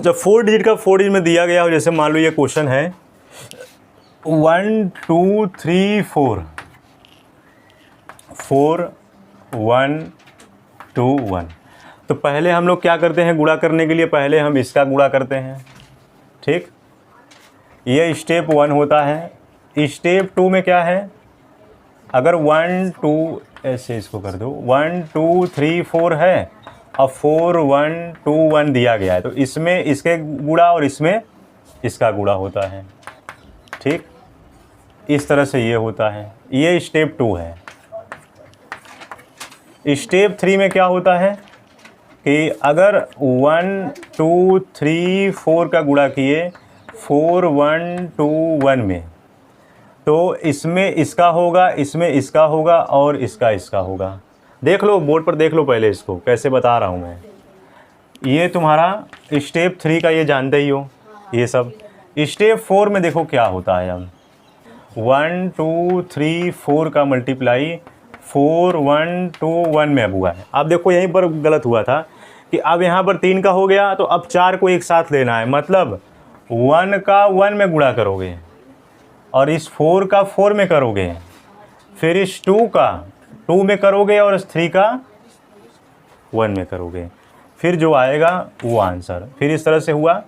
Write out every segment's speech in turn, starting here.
जब 4 डिजिट का 4 डिजिट में दिया गया हो, जैसे मान लो ये क्वेश्चन है 1 2 3 4 4 1 2 1, तो पहले हम लोग क्या करते हैं गुणा करने के लिए, पहले हम इसका गुणा करते हैं। ठीक, ये स्टेप 1 होता है। स्टेप 2 में क्या है, अगर 1 2 ऐसे इसको कर दो 1 2 3 4 है, अब 4 1 2 1 दिया गया है, तो इसमें इसके गुणा और इसमें इसका गुणा होता है। ठीक, इस तरह से ये होता है। ये स्टेप 2 है। स्टेप 3 में क्या होता है कि अगर 1 2 3 4 का गुणा किए 4 1 2 1 में, तो इसमें इसका होगा, इसमें इसका होगा और इसका होगा। देख लो बोर्ड पर, देख लो पहले इसको कैसे बता रहा हूँ मैं। ये तुम्हारा स्टेप 3 का, ये जानते ही हो ये सब। स्टेप 4 में देखो क्या होता है। अब 1 2 3 4 का मल्टीप्लाई 4 1 2 1 में अब हुआ है। अब देखो यहीं पर गलत हुआ था कि अब यहाँ पर 3 का हो गया, तो अब 4 को एक साथ लेना है, मतलब 1 का 1 में गुणा करोगे और इस 4 का 4 में करोगे, फिर इस 2 का 2 में करोगे और इस 3 का 1 में करोगे, फिर जो आएगा वो आंसर। फिर इस तरह से हुआ।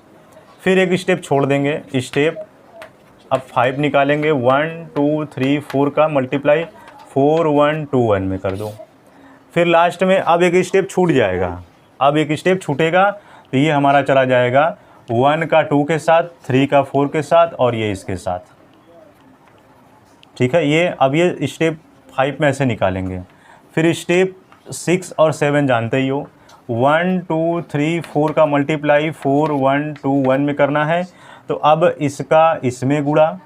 फिर एक स्टेप छोड़ देंगे, स्टेप अब 5 निकालेंगे। 1 2 3 4 का मल्टीप्लाई 4 1 2 1 में कर दो। फिर लास्ट में अब एक स्टेप छूट जाएगा। अब एक स्टेप छूटेगा तो ये हमारा चला जाएगा 1 का 2 के साथ, 3 का 4 के साथ और ये इसके साथ। ठीक है, ये अब ये स्टेप 5 में ऐसे निकालेंगे। फिर स्टेप 6 और 7 जानते ही हो। 1 2 3 4 का मल्टीप्लाई 4 1 2 1 में करना है, तो अब इसका इसमें गुणा,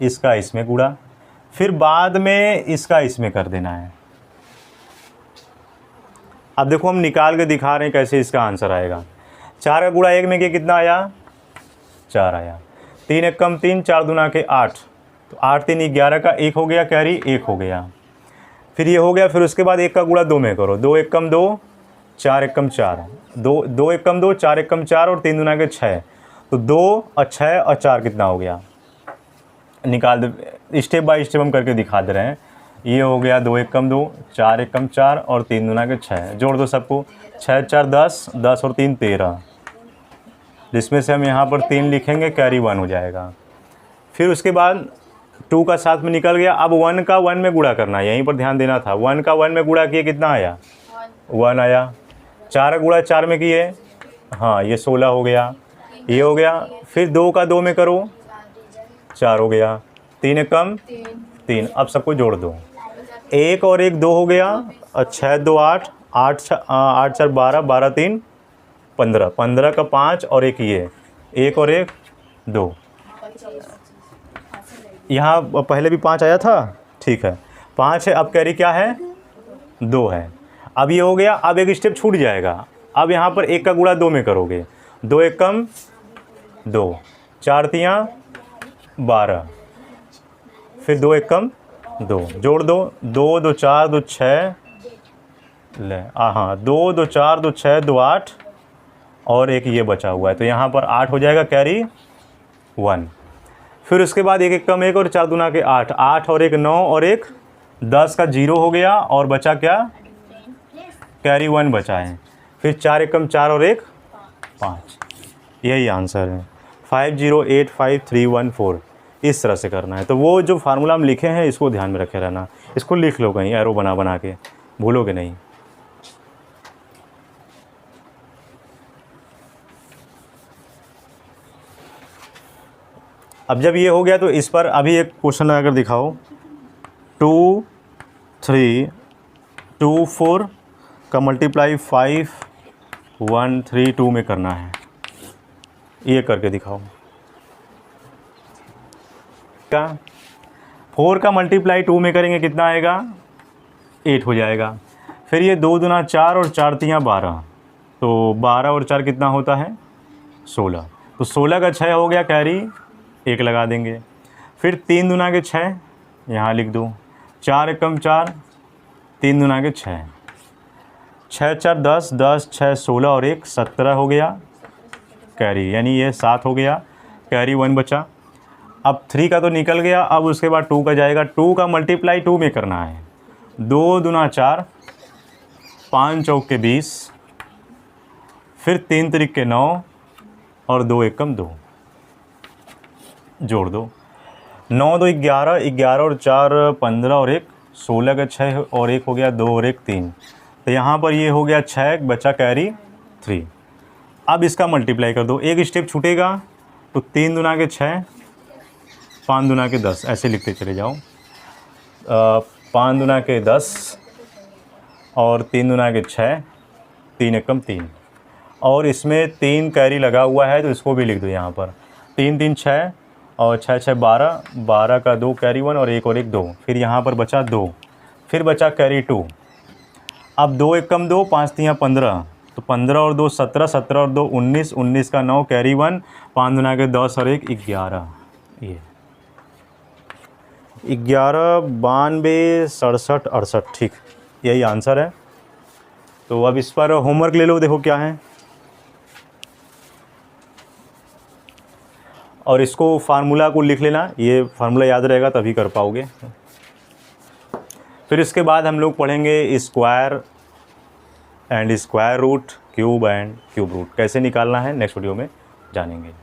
इसका इसमें गुणा, फिर बाद में इसका इसमें कर देना है। अब देखो हम निकाल के दिखा रहे हैं कैसे इसका आंसर आएगा। 4 का गुणा 1 में किया, कितना आया 4 आया। 3 1 कम 3, 4 दूना के 8, तो 8 3 11 का 1 हो गया, कैरी 1 हो गया। फिर ये हो गया। फिर उसके बाद 1 का गुणा 2 में करो, 2 1 कम 2, 4 1 कम 4, 2 1 कम 2, 4 1 कम 4 और 3 दूना के 6, तो 2 और 6 और 4 कितना हो गया, निकाल दे। स्टेप बाय स्टेप हम करके दिखा दे रहे हैं। ये हो गया 2 1 कम 2, 4 1 कम 4 और 3 दूना के 6, जोड़ दो सबको, 6 4 10, 10 और 3 13, जिसमें से हम यहाँ पर 3 लिखेंगे, कैरी 1 हो जाएगा। फिर उसके बाद 2 का साथ में निकल गया। अब 1 का 1 में गुणा करना है, यहीं पर ध्यान देना था। 1 का 1 में गुणा किए, कितना आया 1 आया। 4 का गुणा 4 में किए, हाँ ये 16 हो गया, ये हो गया। फिर 2 का 2 में करो, 4 हो गया। 3 1 कम 3, अब सबको जोड़ दो, 1 और 1 2 हो गया, और 6 2 8, 8 4 12, 12 3 15, 15 का 5 और 1 ये, 1 और 1 2, यहाँ पहले भी 5 आया था। ठीक है, 5 है। अब कैरी क्या है 2 है। अब ये हो गया। अब एक स्टेप छूट जाएगा। अब यहाँ पर 1 का गुणा 2 में करोगे, 2 1 कम 2, 4 3 12, फिर 2 1 कम 2, जोड़ दो, 2 2 4 2 6 ले, हाँ 2 2 4 2 6 2 8 और 1 ये बचा हुआ है, तो यहाँ पर 8 हो जाएगा, कैरी 1। फिर उसके बाद 1 1 कम 1 और 4 दूना के 8, 8 और 1 9 और 1 10 का 0 हो गया, और बचा क्या, कैरी 1 बचा है। फिर 4 1 कम 4 और 1 5, यही आंसर है। 508531 इस तरह से करना है। तो वो जो फार्मूला हम लिखे हैं इसको ध्यान में रखे रहना, इसको लिख लो कहीं एरो बना बना के, भूलोगे नहीं। अब जब ये हो गया तो इस पर अभी एक क्वेश्चन लगाकर दिखाओ। 2 3 2 4 का मल्टीप्लाई 5 1 3 2 में करना है, ये करके दिखाओ। क्या 4 का मल्टीप्लाई 2 में करेंगे, कितना आएगा 8 हो जाएगा। फिर ये 2 दूना 4 और 4 3 12, तो 12 और 4 कितना होता है 16, तो 16 का 6 हो गया, कैरी 1 लगा देंगे। फिर 3 दूना के 6 यहाँ लिख दो, 4 1 कम 4, 3 दूना के 6, 6 4 10, 10 6 16 और 1 17 हो गया, कैरी, यानी ये 7 हो गया, कैरी 1 बचा। अब 3 का तो निकल गया, अब उसके बाद 2 का जाएगा, 2 का मल्टीप्लाई 2 में करना है। 2 दूना 4, 5 चौक के 20, फिर 3 तिरिक के 9 और 2 एकम 2, जोड़ दो। 9 2 11, 11 और 4 15 और 1 16 का 6 और 1 हो गया 2 और 1 3। तो यहाँ पर ये हो गया 6, बचा कैरी 3। अब इसका मल्टीप्लाई कर दो, एक स्टेप छूटेगा तो 3 दूना के 6, 5 दूना के 10, ऐसे लिखते चले जाओ। 5 दूना के 10 और 3 दूना के 6, 3 एकम 3, और इसमें 3 कैरी लगा हुआ है तो इसको भी लिख दो यहाँ पर। 3 3 6 और 6 6 12, 12 का 2 कैरी 1 और 1 और 1 2, फिर यहाँ पर बचा 2, फिर बचा कैरी 2। अब 2 एकम 2, 5 3 15, तो 15 और 2 17, 17 और 2 19, 19 का 9 कैरी 1, 5 दूना के 10 और 1 11। ये 11 92 67 68, ठीक, यही आंसर है। तो अब इस पर होमवर्क ले लो, देखो क्या है, और इसको फार्मूला को लिख लेना, ये फार्मूला याद रहेगा तभी कर पाओगे। फिर इसके बाद हम लोग पढ़ेंगे square and square root, cube and cube root कैसे निकालना है, नेक्स्ट वीडियो में जानेंगे।